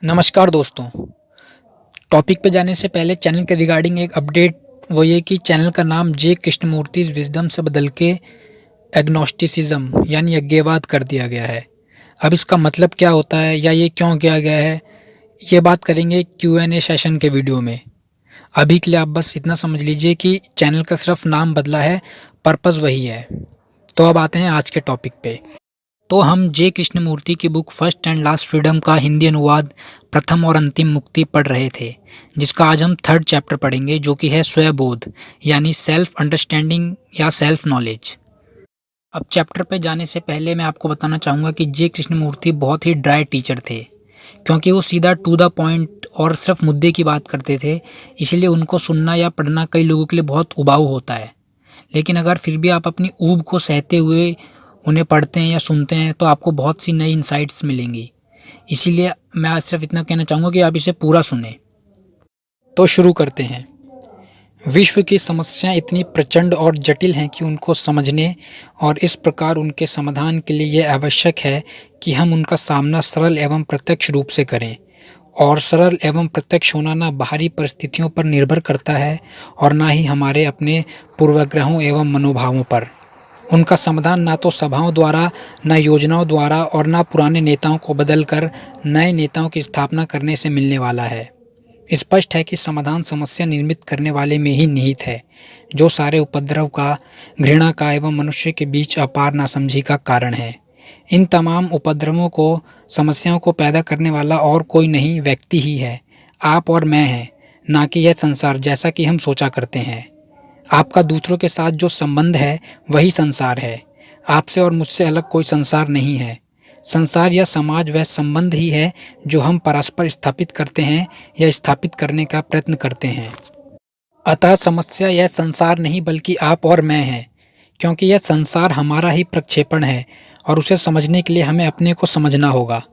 नमस्कार दोस्तों। टॉपिक पे जाने से पहले चैनल के रिगार्डिंग एक अपडेट वो ये कि चैनल का नाम जे कृष्णमूर्तिज़ विज़डम से बदल के एग्नोस्टिसिज्म यानी अज्ञेयवाद कर दिया गया है। अब इसका मतलब क्या होता है या ये क्यों किया गया है, ये बात करेंगे Q&A सेशन के वीडियो में। अभी के लिए आप बस इतना समझ लीजिए कि चैनल का सिर्फ नाम बदला है, पर्पज़ वही है। तो अब आते हैं आज के टॉपिक पे। तो हम जे कृष्णमूर्ति की book first and last freedom का हिंदी अनुवाद प्रथम और अंतिम मुक्ति पढ़ रहे थे, जिसका आज हम थर्ड चैप्टर पढ़ेंगे जो कि है स्वयंबोध यानी सेल्फ अंडरस्टैंडिंग या सेल्फ नॉलेज। अब चैप्टर पे जाने से पहले मैं आपको बताना चाहूँगा कि जे कृष्णमूर्ति बहुत ही ड्राई टीचर थे, क्योंकि वो सीधा टू द पॉइंट और सिर्फ मुद्दे की बात करते थे। इसीलिए उनको सुनना या पढ़ना कई लोगों के लिए बहुत उबाऊ होता है। लेकिन अगर फिर भी आप अपनी ऊब को सहते हुए उन्हें पढ़ते हैं या सुनते हैं तो आपको बहुत सी नई इंसाइट्स मिलेंगी। इसीलिए मैं आज सिर्फ इतना कहना चाहूँगा कि आप इसे पूरा सुनें। तो शुरू करते हैं। विश्व की समस्याएं इतनी प्रचंड और जटिल हैं कि उनको समझने और इस प्रकार उनके समाधान के लिए यह आवश्यक है कि हम उनका सामना सरल एवं प्रत्यक्ष रूप से करें। और सरल एवं प्रत्यक्ष होना ना बाहरी परिस्थितियों पर निर्भर करता है और ना ही हमारे अपने पूर्वाग्रहों एवं मनोभावों पर। उनका समाधान ना तो सभाओं द्वारा, न योजनाओं द्वारा और ना पुराने नेताओं को बदलकर नए नेताओं की स्थापना करने से मिलने वाला है। स्पष्ट है कि समाधान समस्या निर्मित करने वाले में ही निहित है, जो सारे उपद्रव का, घृणा का एवं मनुष्य के बीच अपार नासमझी का कारण है। इन तमाम उपद्रवों को, समस्याओं को पैदा करने वाला और कोई नहीं, व्यक्ति ही है। आप और मैं हैं, ना कि यह संसार जैसा कि हम सोचा करते हैं। आपका दूसरों के साथ जो संबंध है वही संसार है। आपसे और मुझसे अलग कोई संसार नहीं है। संसार या समाज वह संबंध ही है जो हम परस्पर स्थापित करते हैं या स्थापित करने का प्रयत्न करते हैं। अतः समस्या यह संसार नहीं बल्कि आप और मैं हैं, क्योंकि यह संसार हमारा ही प्रक्षेपण है और उसे समझने के लिए हमें अपने को समझना होगा।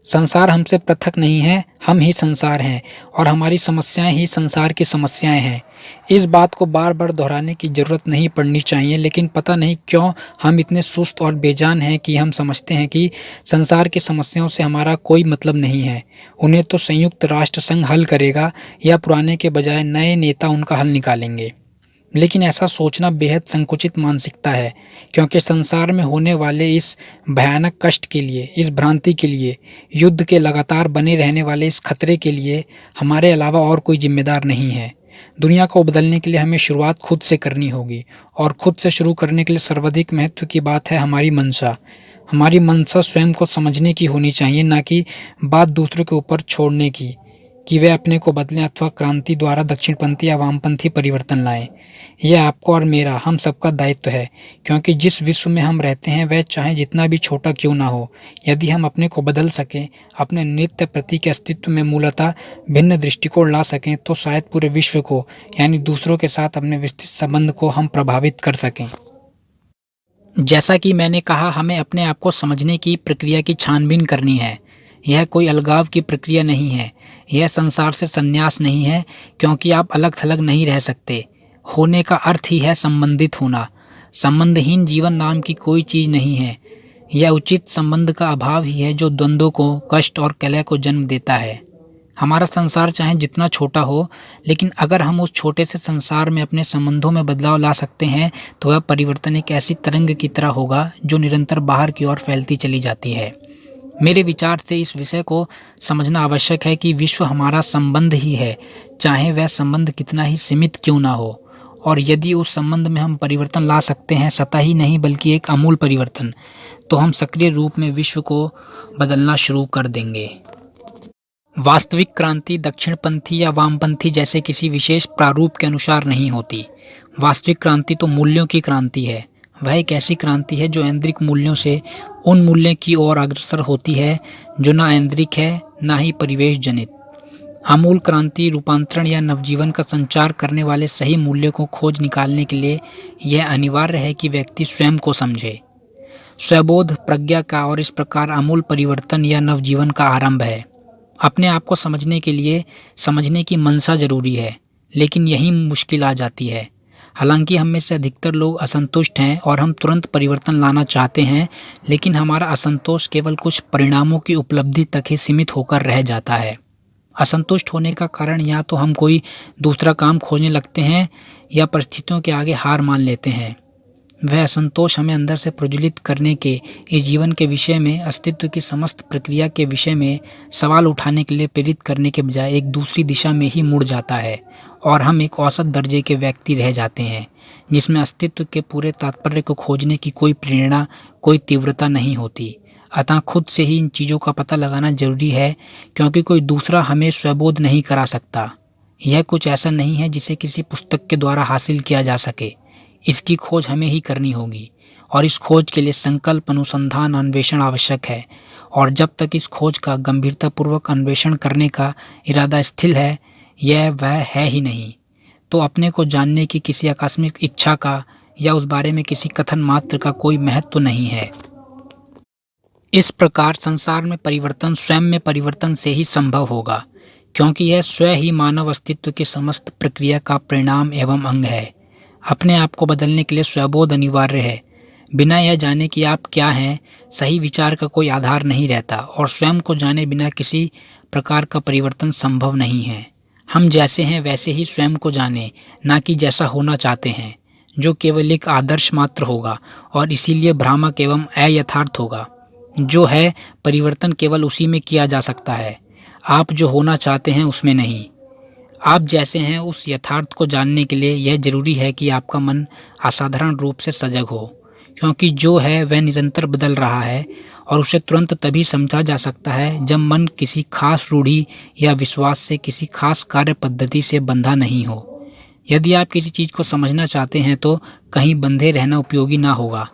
संसार हमसे पृथक नहीं है, हम ही संसार हैं और हमारी समस्याएं ही संसार की समस्याएं हैं। इस बात को बार बार दोहराने की ज़रूरत नहीं पड़नी चाहिए, लेकिन पता नहीं क्यों हम इतने सुस्त और बेजान हैं कि हम समझते हैं कि संसार की समस्याओं से हमारा कोई मतलब नहीं है। उन्हें तो संयुक्त राष्ट्र संघ हल करेगा या पुराने के बजाय नए नेता उनका हल निकालेंगे। लेकिन ऐसा सोचना बेहद संकुचित मानसिकता है, क्योंकि संसार में होने वाले इस भयानक कष्ट के लिए, इस भ्रांति के लिए, युद्ध के लगातार बने रहने वाले इस खतरे के लिए हमारे अलावा और कोई जिम्मेदार नहीं है। दुनिया को बदलने के लिए हमें शुरुआत खुद से करनी होगी और खुद से शुरू करने के लिए सर्वाधिक महत्व की बात है हमारी मंशा। हमारी मंशा स्वयं को समझने की होनी चाहिए, ना कि बात दूसरों के ऊपर छोड़ने की कि वे अपने को बदलें अथवा क्रांति द्वारा दक्षिणपंथी या वामपंथी परिवर्तन लाएं। यह आपको और मेरा, हम सबका दायित्व है, क्योंकि जिस विश्व में हम रहते हैं वह चाहे जितना भी छोटा क्यों ना हो, यदि हम अपने को बदल सकें, अपने नित्य प्रति के अस्तित्व में मूलतः भिन्न दृष्टिकोण ला सकें, तो शायद पूरे विश्व को यानी दूसरों के साथ अपने विस्तृत संबंध को हम प्रभावित कर सकें। जैसा कि मैंने कहा, हमें अपने आप को समझने की प्रक्रिया की छानबीन करनी है। यह कोई अलगाव की प्रक्रिया नहीं है, यह संसार से संन्यास नहीं है, क्योंकि आप अलग थलग नहीं रह सकते। होने का अर्थ ही है संबंधित होना। संबंधहीन जीवन नाम की कोई चीज़ नहीं है। यह उचित संबंध का अभाव ही है जो द्वंद्वों को, कष्ट और कलह को जन्म देता है। हमारा संसार चाहे जितना छोटा हो, लेकिन अगर हम उस छोटे से संसार में अपने संबंधों में बदलाव ला सकते हैं तो वह परिवर्तन एक ऐसी तरंग की तरह होगा जो निरंतर बाहर की ओर फैलती चली जाती है। मेरे विचार से इस विषय को समझना आवश्यक है कि विश्व हमारा संबंध ही है, चाहे वह संबंध कितना ही सीमित क्यों ना हो। और यदि उस संबंध में हम परिवर्तन ला सकते हैं, सतही नहीं बल्कि एक आमूल परिवर्तन, तो हम सक्रिय रूप में विश्व को बदलना शुरू कर देंगे। वास्तविक क्रांति दक्षिणपंथी या वामपंथी जैसे किसी विशेष प्रारूप के अनुसार नहीं होती। वास्तविक क्रांति तो मूल्यों की क्रांति है। वह एक ऐसी क्रांति है जो ऐन्द्रिक मूल्यों से उन मूल्यों की ओर अग्रसर होती है जो ना ऐन्द्रिक है, ना ही परिवेश जनित। आमूल क्रांति, रूपांतरण या नवजीवन का संचार करने वाले सही मूल्यों को खोज निकालने के लिए यह अनिवार्य है कि व्यक्ति स्वयं को समझे। स्वबोध प्रज्ञा का और इस प्रकार आमूल परिवर्तन या नवजीवन का आरंभ है। अपने आप को समझने के लिए समझने की मंशा जरूरी है, लेकिन यही मुश्किल आ जाती है। हालांकि हम में से अधिकतर लोग असंतुष्ट हैं और हम तुरंत परिवर्तन लाना चाहते हैं, लेकिन हमारा असंतोष केवल कुछ परिणामों की उपलब्धि तक ही सीमित होकर रह जाता है। असंतुष्ट होने का कारण या तो हम कोई दूसरा काम खोजने लगते हैं या परिस्थितियों के आगे हार मान लेते हैं। वह असंतोष हमें अंदर से प्रज्वलित करने के, इस जीवन के विषय में, अस्तित्व की समस्त प्रक्रिया के विषय में सवाल उठाने के लिए प्रेरित करने के बजाय एक दूसरी दिशा में ही मुड़ जाता है और हम एक औसत दर्जे के व्यक्ति रह जाते हैं, जिसमें अस्तित्व के पूरे तात्पर्य को खोजने की कोई प्रेरणा, कोई तीव्रता नहीं होती। अतः खुद से ही इन चीज़ों का पता लगाना जरूरी है, क्योंकि कोई दूसरा हमें स्वबोध नहीं करा सकता। यह कुछ ऐसा नहीं है जिसे किसी पुस्तक के द्वारा हासिल किया जा सके। इसकी खोज हमें ही करनी होगी और इस खोज के लिए संकल्प, अनुसंधान, अन्वेषण आवश्यक है। और जब तक इस खोज का गंभीरतापूर्वक अन्वेषण करने का इरादा स्थिर है, यह वह है ही नहीं, तो अपने को जानने की किसी आकस्मिक इच्छा का या उस बारे में किसी कथन मात्र का कोई महत्व नहीं है। इस प्रकार संसार में परिवर्तन स्वयं में परिवर्तन से ही संभव होगा, क्योंकि यह स्वयं ही मानव अस्तित्व की समस्त प्रक्रिया का परिणाम एवं अंग है। अपने आप को बदलने के लिए स्वबोध अनिवार्य है। बिना यह जाने कि आप क्या हैं, सही विचार का कोई आधार नहीं रहता और स्वयं को जाने बिना किसी प्रकार का परिवर्तन संभव नहीं है। हम जैसे हैं वैसे ही स्वयं को जानें, ना कि जैसा होना चाहते हैं, जो केवल एक आदर्श मात्र होगा और इसीलिए भ्रामक एवं अयथार्थ होगा। जो है, परिवर्तन केवल उसी में किया जा सकता है, आप जो होना चाहते हैं उसमें नहीं। आप जैसे हैं उस यथार्थ को जानने के लिए यह जरूरी है कि आपका मन असाधारण रूप से सजग हो, क्योंकि जो है वह निरंतर बदल रहा है और उसे तुरंत तभी समझा जा सकता है जब मन किसी खास रूढ़ि या विश्वास से, किसी खास कार्य पद्धति से बंधा नहीं हो। यदि आप किसी चीज़ को समझना चाहते हैं तो कहीं बंधे रहना उपयोगी ना होगा।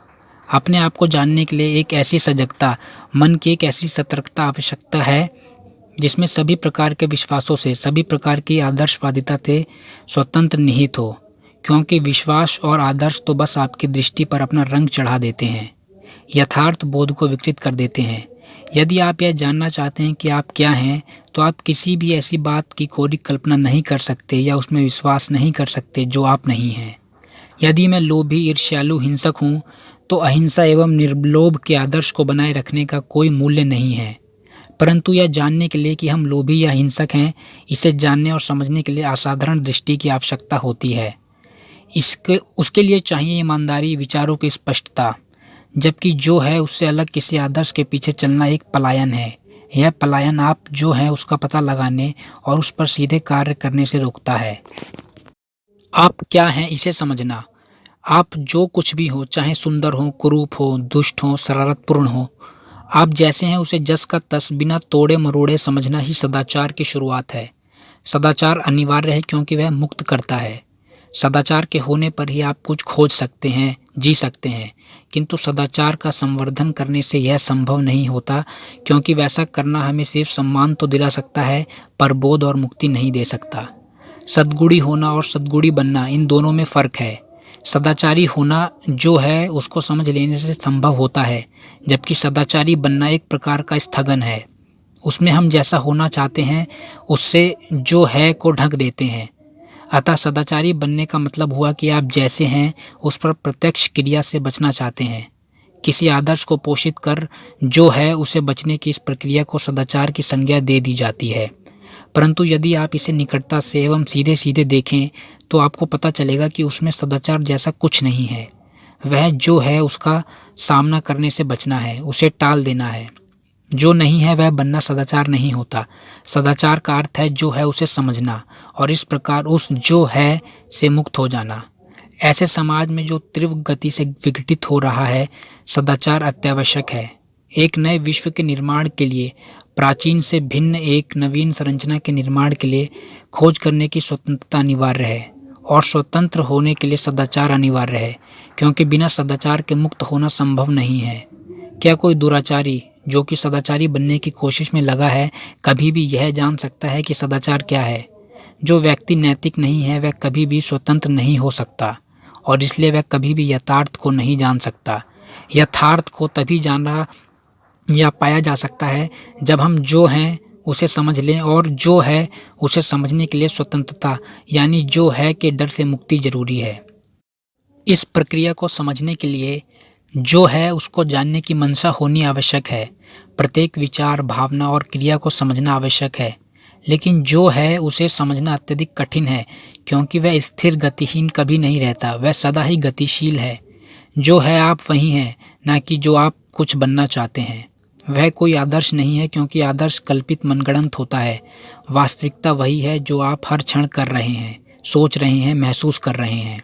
अपने आप को जानने के लिए एक ऐसी सजगता, मन की एक ऐसी सतर्कता आवश्यकता है जिसमें सभी प्रकार के विश्वासों से, सभी प्रकार की आदर्शवादिता से स्वतंत्र निहित हो, क्योंकि विश्वास और आदर्श तो बस आपकी दृष्टि पर अपना रंग चढ़ा देते हैं, यथार्थ बोध को विकृत कर देते हैं। यदि आप यह जानना चाहते हैं कि आप क्या हैं, तो आप किसी भी ऐसी बात की कोरी कल्पना नहीं कर सकते या उसमें विश्वास नहीं कर सकते जो आप नहीं हैं। यदि मैं लोभी, ईर्ष्यालु, हिंसक हूँ, तो अहिंसा एवं निर्लोभ के आदर्श को बनाए रखने का कोई मूल्य नहीं है। परंतु यह जानने के लिए कि हम लोभी या हिंसक हैं, इसे जानने और समझने के लिए असाधारण दृष्टि की आवश्यकता होती है। उसके लिए चाहिए ईमानदारी, विचारों की स्पष्टता, जबकि जो है उससे अलग किसी आदर्श के पीछे चलना एक पलायन है। यह पलायन आप जो है उसका पता लगाने और उस पर सीधे कार्य करने से रोकता है। आप क्या हैं इसे समझना। आप जो कुछ भी हो, चाहे सुंदर हो, कुरूप हो, दुष्ट हो, शरारतपूर्ण हो, आप जैसे हैं उसे जस का तस बिना तोड़े मरोड़े समझना ही सदाचार की शुरुआत है। सदाचार अनिवार्य है क्योंकि वह मुक्त करता है। सदाचार के होने पर ही आप कुछ खोज सकते हैं, जी सकते हैं, किंतु सदाचार का संवर्धन करने से यह संभव नहीं होता, क्योंकि वैसा करना हमें सिर्फ सम्मान तो दिला सकता है पर बोध और मुक्ति नहीं दे सकता। सद्गुणी होना और सद्गुणी बनना, इन दोनों में फ़र्क है। सदाचारी होना जो है उसको समझ लेने से संभव होता है, जबकि सदाचारी बनना एक प्रकार का स्थगन है। उसमें हम जैसा होना चाहते हैं उससे जो है को ढक देते हैं। अतः सदाचारी बनने का मतलब हुआ कि आप जैसे हैं उस पर प्रत्यक्ष क्रिया से बचना चाहते हैं। किसी आदर्श को पोषित कर जो है उसे बचने की इस प्रक्रिया को सदाचार की संज्ञा दे दी जाती है। परंतु यदि आप इसे निकटता से एवं सीधे सीधे देखें तो आपको पता चलेगा कि उसमें सदाचार जैसा कुछ नहीं है। वह जो है उसका सामना करने से बचना है, उसे टाल देना है। जो नहीं है वह बनना सदाचार नहीं होता। सदाचार का अर्थ है जो है उसे समझना और इस प्रकार उस जो है से मुक्त हो जाना। ऐसे समाज में जो तीव्र गति से विघटित हो रहा है, सदाचार अत्यावश्यक है। एक नए विश्व के निर्माण के लिए, प्राचीन से भिन्न एक नवीन संरचना के निर्माण के लिए खोज करने की स्वतंत्रता अनिवार्य है और स्वतंत्र होने के लिए सदाचार अनिवार्य है, क्योंकि बिना सदाचार के मुक्त होना संभव नहीं है। क्या कोई दुराचारी जो कि सदाचारी बनने की कोशिश में लगा है कभी भी यह जान सकता है कि सदाचार क्या है? जो व्यक्ति नैतिक नहीं है वह कभी भी स्वतंत्र नहीं हो सकता और इसलिए वह कभी भी यथार्थ को नहीं जान सकता। यथार्थ को तभी जाना या पाया जा सकता है जब हम जो हैं उसे समझ लें, और जो है उसे समझने के लिए स्वतंत्रता यानी जो है के डर से मुक्ति जरूरी है। इस प्रक्रिया को समझने के लिए जो है उसको जानने की मंशा होनी आवश्यक है। प्रत्येक विचार, भावना और क्रिया को समझना आवश्यक है, लेकिन जो है उसे समझना अत्यधिक कठिन है, क्योंकि वह स्थिर गतिहीन कभी नहीं रहता, वह सदा ही गतिशील है। जो है आप वही हैं, ना कि जो आप कुछ बनना चाहते हैं। वह कोई आदर्श नहीं है, क्योंकि आदर्श कल्पित मनगढ़ंत होता है। वास्तविकता वही है जो आप हर क्षण कर रहे हैं, सोच रहे हैं, महसूस कर रहे हैं।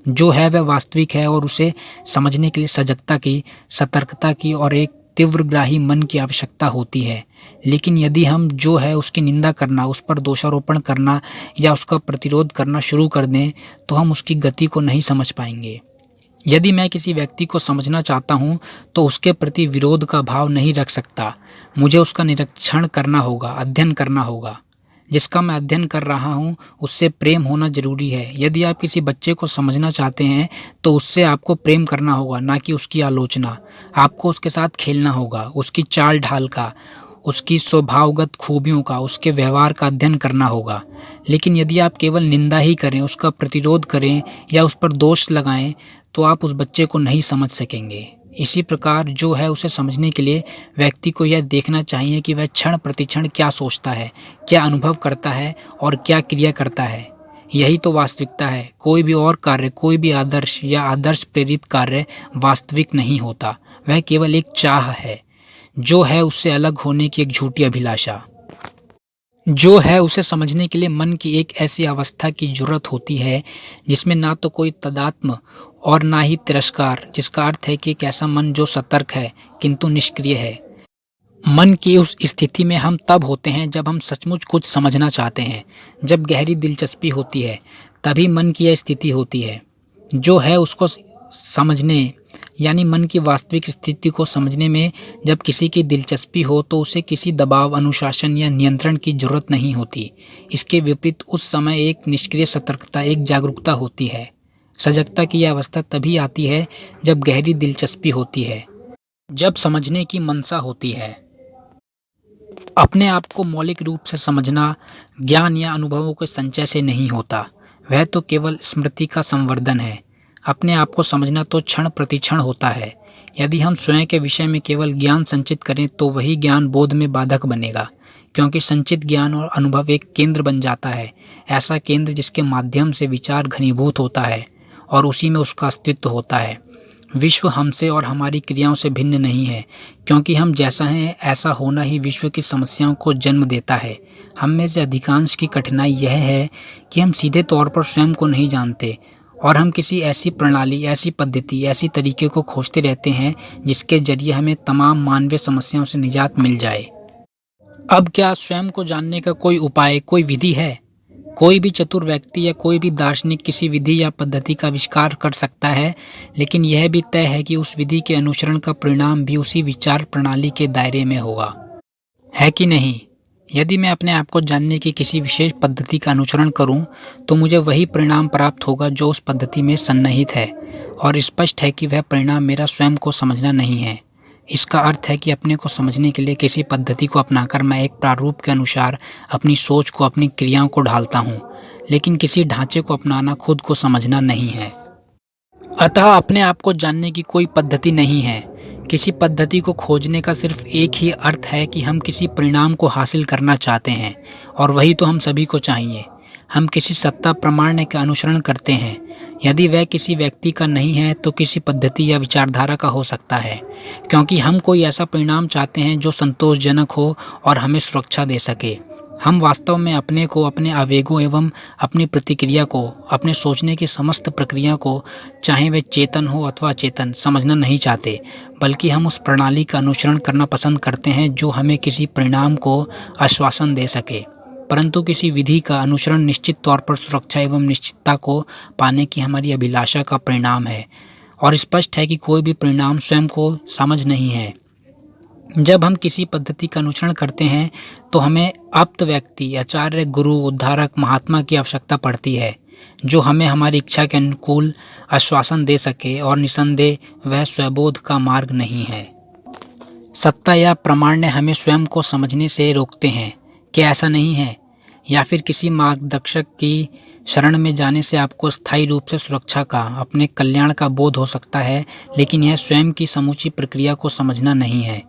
जो है वह वास्तविक है और उसे समझने के लिए सजगता की, सतर्कता की और एक तीव्रग्राही मन की आवश्यकता होती है। लेकिन यदि हम जो है उसकी निंदा करना, उस पर दोषारोपण करना या उसका प्रतिरोध करना शुरू कर दें, तो हम उसकी गति को नहीं समझ पाएंगे। यदि मैं किसी व्यक्ति को समझना चाहता हूँ, तो उसके प्रति विरोध का भाव नहीं रख सकता। मुझे उसका निरीक्षण करना होगा, अध्ययन करना होगा। जिसका मैं अध्ययन कर रहा हूँ, उससे प्रेम होना ज़रूरी है। यदि आप किसी बच्चे को समझना चाहते हैं, तो उससे आपको प्रेम करना होगा, ना कि उसकी आलोचना। आपको उसके साथ खेलना होगा, उसकी चाल-ढाल का, उसकी स्वभावगत खूबियों का, उसके व्यवहार का अध्ययन करना होगा। लेकिन यदि आप केवल निंदा ही करें, उसका प्रतिरोध करें या उस पर दोष लगाएँ, तो आप उस बच्चे को नहीं समझ सकेंगे। इसी प्रकार जो है उसे समझने के लिए व्यक्ति को यह देखना चाहिए कि वह क्षण प्रतिक्षण क्या सोचता है, क्या अनुभव करता है और क्या क्रिया करता है। यही तो वास्तविकता है। कोई भी और कार्य, कोई भी आदर्श या आदर्श प्रेरित कार्य वास्तविक नहीं होता। वह केवल एक चाह है, जो है उससे अलग होने की एक झूठी अभिलाषा। जो है उसे समझने के लिए मन की एक ऐसी अवस्था की ज़रूरत होती है, जिसमें ना तो कोई तादात्म्य और ना ही तिरस्कार, जिसका अर्थ है कि एक ऐसा मन जो सतर्क है किंतु निष्क्रिय है। मन की उस स्थिति में हम तब होते हैं जब हम सचमुच कुछ समझना चाहते हैं। जब गहरी दिलचस्पी होती है, तभी मन की यह स्थिति होती है। जो है उसको समझने, यानी मन की वास्तविक स्थिति को समझने में जब किसी की दिलचस्पी हो, तो उसे किसी दबाव, अनुशासन या नियंत्रण की ज़रूरत नहीं होती। इसके विपरीत उस समय एक निष्क्रिय सतर्कता, एक जागरूकता होती है। सजगता की यह अवस्था तभी आती है जब गहरी दिलचस्पी होती है, जब समझने की मंशा होती है। अपने आप को मौलिक रूप से समझना ज्ञान या अनुभवों के संचय से नहीं होता, वह तो केवल स्मृति का संवर्धन है। अपने आप को समझना तो क्षण प्रतिक्षण होता है। यदि हम स्वयं के विषय में केवल ज्ञान संचित करें, तो वही ज्ञान बोध में बाधक बनेगा, क्योंकि संचित ज्ञान और अनुभव एक केंद्र बन जाता है, ऐसा केंद्र जिसके माध्यम से विचार घनीभूत होता है और उसी में उसका अस्तित्व होता है। विश्व हमसे और हमारी क्रियाओं से भिन्न नहीं है, क्योंकि हम जैसा हैं ऐसा होना ही विश्व की समस्याओं को जन्म देता है। हम में से अधिकांश की कठिनाई यह है कि हम सीधे तौर पर स्वयं को नहीं जानते और हम किसी ऐसी प्रणाली, ऐसी पद्धति, ऐसी तरीके को खोजते रहते हैं जिसके जरिए हमें तमाम मानवीय समस्याओं से निजात मिल जाए। अब क्या स्वयं को जानने का कोई उपाय, कोई विधि है? कोई भी चतुर व्यक्ति या कोई भी दार्शनिक किसी विधि या पद्धति का आविष्कार कर सकता है, लेकिन यह भी तय है कि उस विधि के अनुसरण का परिणाम भी उसी विचार प्रणाली के दायरे में होगा, है कि नहीं? यदि मैं अपने आप को जानने की किसी विशेष पद्धति का अनुसरण करूं, तो मुझे वही परिणाम प्राप्त होगा जो उस पद्धति में सन्निहित है, और स्पष्ट है कि वह परिणाम मेरा स्वयं को समझना नहीं है। इसका अर्थ है कि अपने को समझने के लिए किसी पद्धति को अपनाकर मैं एक प्रारूप के अनुसार अपनी सोच को, अपनी क्रियाओं को ढालता हूँ, लेकिन किसी ढांचे को अपनाना खुद को समझना नहीं है। अतः अपने आप को जानने की कोई पद्धति नहीं है। किसी पद्धति को खोजने का सिर्फ एक ही अर्थ है कि हम किसी परिणाम को हासिल करना चाहते हैं, और वही तो हम सभी को चाहिए। हम किसी सत्ता प्रमाण का अनुसरण करते हैं। यदि वह किसी व्यक्ति का नहीं है, तो किसी पद्धति या विचारधारा का हो सकता है, क्योंकि हम कोई ऐसा परिणाम चाहते हैं जो संतोषजनक हो और हमें सुरक्षा दे सके। हम वास्तव में अपने को, अपने आवेगों एवं अपनी प्रतिक्रिया को, अपने सोचने की समस्त प्रक्रिया को, चाहे वे चेतन हो अथवा अचेतन, समझना नहीं चाहते, बल्कि हम उस प्रणाली का अनुसरण करना पसंद करते हैं जो हमें किसी परिणाम को आश्वासन दे सके। परंतु किसी विधि का अनुसरण निश्चित तौर पर सुरक्षा एवं निश्चितता को पाने की हमारी अभिलाषा का परिणाम है, और स्पष्ट है कि कोई भी परिणाम स्वयं को समझ नहीं है। जब हम किसी पद्धति का अनुसरण करते हैं, तो हमें आप्त व्यक्ति, आचार्य, गुरु, उद्धारक, महात्मा की आवश्यकता पड़ती है, जो हमें हमारी इच्छा के अनुकूल आश्वासन दे सके, और निसंदेह वह स्वबोध का मार्ग नहीं है। सत्ता या प्रमाण हमें स्वयं को समझने से रोकते हैं। क्या ऐसा नहीं है? या फिर किसी मार्गदर्शक की शरण में जाने से आपको स्थायी रूप से सुरक्षा का, अपने कल्याण का बोध हो सकता है, लेकिन यह स्वयं की समूची प्रक्रिया को समझना नहीं है।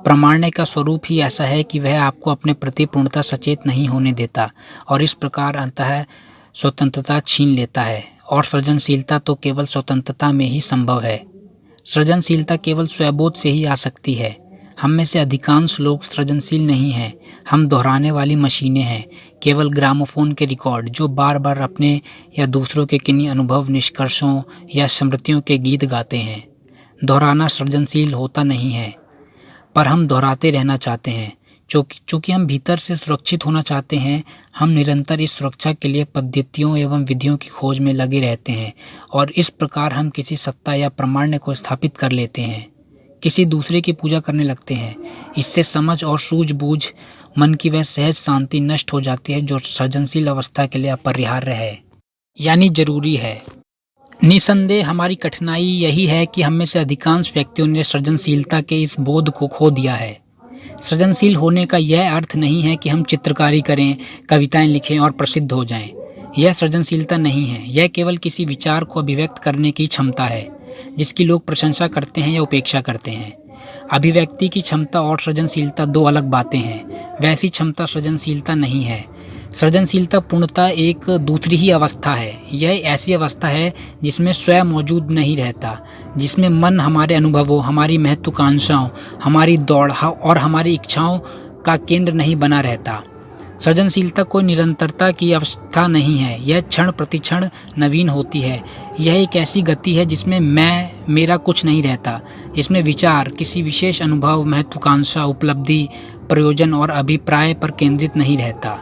प्रामाण्य का स्वरूप ही ऐसा है कि वह आपको अपने प्रति पूर्णतः सचेत नहीं होने देता और इस प्रकार अंततः स्वतंत्रता छीन लेता है। और सृजनशीलता तो केवल स्वतंत्रता में ही संभव है। सृजनशीलता केवल स्वयंबोध से ही आ सकती है। हम में से अधिकांश लोग सृजनशील नहीं हैं। हम दोहराने वाली मशीनें हैं, केवल ग्रामोफोन के रिकॉर्ड जो बार बार अपने या दूसरों के किन्हीं अनुभव, निष्कर्षों या स्मृतियों के गीत गाते हैं। दोहराना सृजनशील होता नहीं है, पर हम दोहराते रहना चाहते हैं। चूँकि हम भीतर से सुरक्षित होना चाहते हैं, हम निरंतर इस सुरक्षा के लिए पद्धतियों एवं विधियों की खोज में लगे रहते हैं और इस प्रकार हम किसी सत्ता या प्रामाण्य को स्थापित कर लेते हैं, किसी दूसरे की पूजा करने लगते हैं। इससे समझ और सूझबूझ, मन की वह सहज शांति नष्ट हो जाती है जो सृजनशील अवस्था के लिए अपरिहार्य है, यानी जरूरी है। निसंदेह हमारी कठिनाई यही है कि हम में से अधिकांश व्यक्तियों ने सृजनशीलता के इस बोध को खो दिया है। सृजनशील होने का यह अर्थ नहीं है कि हम चित्रकारी करें, कविताएं लिखें और प्रसिद्ध हो जाएं। यह सृजनशीलता नहीं है, यह केवल किसी विचार को अभिव्यक्त करने की क्षमता है जिसकी लोग प्रशंसा करते हैं या उपेक्षा करते हैं। अभिव्यक्ति की क्षमता और सृजनशीलता दो अलग बातें हैं। वैसी क्षमता सृजनशीलता नहीं है। सृजनशीलता पूर्णतः एक दूसरी ही अवस्था है। यह ऐसी अवस्था है जिसमें स्वयं मौजूद नहीं रहता, जिसमें मन हमारे अनुभवों, हमारी महत्वाकांक्षाओं, हमारी दौड़ और हमारी इच्छाओं का केंद्र नहीं बना रहता। सृजनशीलता कोई निरंतरता की अवस्था नहीं है, यह क्षण प्रतिक्षण नवीन होती है। यह एक ऐसी गति है जिसमें मैं, मेरा कुछ नहीं रहता, जिसमें विचार किसी विशेष अनुभव, महत्वाकांक्षा, उपलब्धि, प्रयोजन और अभिप्राय पर केंद्रित नहीं रहता।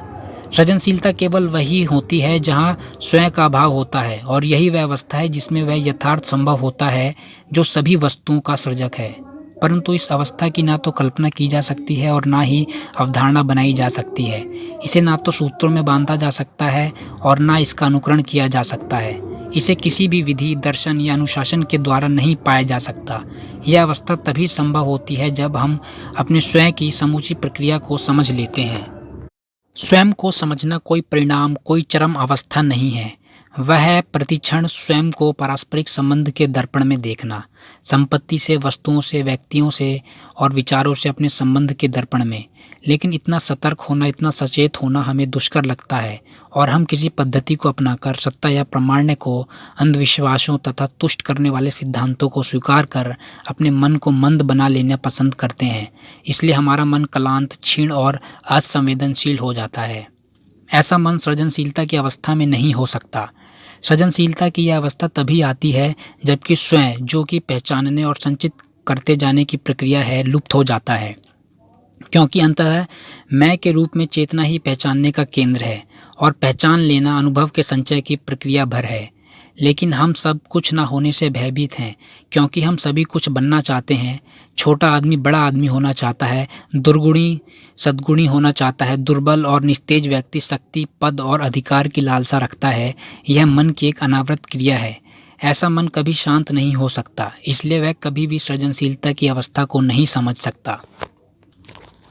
सृजनशीलता केवल वही होती है जहाँ स्वयं का अभाव होता है और यही वह अवस्था है जिसमें वह यथार्थ संभव होता है जो सभी वस्तुओं का सृजक है। परंतु इस अवस्था की ना तो कल्पना की जा सकती है और ना ही अवधारणा बनाई जा सकती है। इसे ना तो सूत्रों में बांधा जा सकता है और ना इसका अनुकरण किया जा सकता है। इसे किसी भी विधि, दर्शन या अनुशासन के द्वारा नहीं पाया जा सकता। यह अवस्था तभी संभव होती है जब हम अपने स्वयं की समूची प्रक्रिया को समझ लेते हैं। स्वयं को समझना कोई परिणाम, कोई चरम अवस्था नहीं है। वह है प्रतिक्षण स्वयं को पारस्परिक संबंध के दर्पण में देखना, संपत्ति से, वस्तुओं से, व्यक्तियों से और विचारों से अपने संबंध के दर्पण में। लेकिन इतना सतर्क होना, इतना सचेत होना हमें दुष्कर लगता है और हम किसी पद्धति को अपनाकर सत्ता या प्रामाण्य को, अंधविश्वासों तथा तुष्ट करने वाले सिद्धांतों को स्वीकार कर अपने मन को मंद बना लेना पसंद करते हैं। इसलिए हमारा मन क्लांत, क्षीण और असंवेदनशील हो जाता है। ऐसा मन सृजनशीलता की अवस्था में नहीं हो सकता। सृजनशीलता की यह अवस्था तभी आती है जबकि स्वयं, जो कि पहचानने और संचित करते जाने की प्रक्रिया है, लुप्त हो जाता है, क्योंकि अंततः मैं के रूप में चेतना ही पहचानने का केंद्र है और पहचान लेना अनुभव के संचय की प्रक्रिया भर है। लेकिन हम सब कुछ ना होने से भयभीत हैं, क्योंकि हम सभी कुछ बनना चाहते हैं। छोटा आदमी बड़ा आदमी होना चाहता है, दुर्गुणी सद्गुणी होना चाहता है, दुर्बल और निस्तेज व्यक्ति शक्ति, पद और अधिकार की लालसा रखता है। यह मन की एक अनावृत क्रिया है। ऐसा मन कभी शांत नहीं हो सकता, इसलिए वह कभी भी सृजनशीलता की अवस्था को नहीं समझ सकता।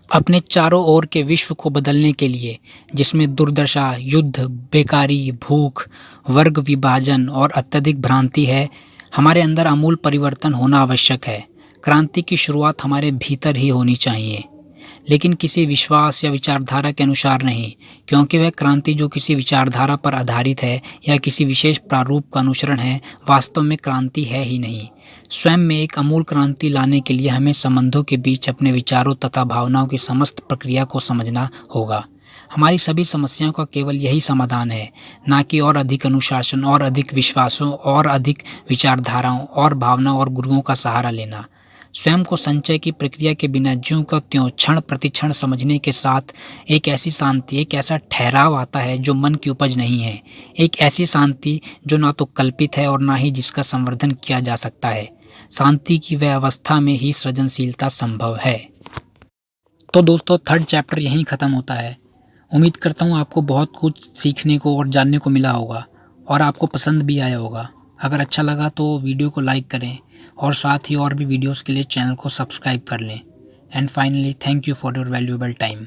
अपने चारों ओर के विश्व को बदलने के लिए, जिसमें दुर्दशा, युद्ध, बेकारी, भूख, वर्ग विभाजन और अत्यधिक भ्रांति है, हमारे अंदर आमूल परिवर्तन होना आवश्यक है। क्रांति की शुरुआत हमारे भीतर ही होनी चाहिए, लेकिन किसी विश्वास या विचारधारा के अनुसार नहीं, क्योंकि वह क्रांति जो किसी विचारधारा पर आधारित है या किसी विशेष प्रारूप का अनुसरण है, वास्तव में क्रांति है ही नहीं। स्वयं में एक अमूल क्रांति लाने के लिए हमें संबंधों के बीच अपने विचारों तथा भावनाओं की समस्त प्रक्रिया को समझना होगा। हमारी सभी समस्याओं का केवल यही समाधान है, ना कि और अधिक अनुशासन, और अधिक विश्वासों, और अधिक विचारधाराओं और भावनाओं और गुरुओं का सहारा लेना। स्वयं को संचय की प्रक्रिया के बिना ज्यों का त्यों क्षण प्रतिक्षण समझने के साथ एक ऐसी शांति, एक ऐसा ठहराव आता है जो मन की उपज नहीं है। एक ऐसी शांति जो ना तो कल्पित है और ना ही जिसका संवर्धन किया जा सकता है। शांति की वह अवस्था में ही सृजनशीलता संभव है। तो दोस्तों, 3rd चैप्टर यहीं ख़त्म होता है। उम्मीद करता हूँ आपको बहुत कुछ सीखने को और जानने को मिला होगा और आपको पसंद भी आया होगा। अगर अच्छा लगा तो वीडियो को लाइक करें और साथ ही और भी वीडियोस के लिए चैनल को सब्सक्राइब कर लें। And finally, thank you for your valuable time.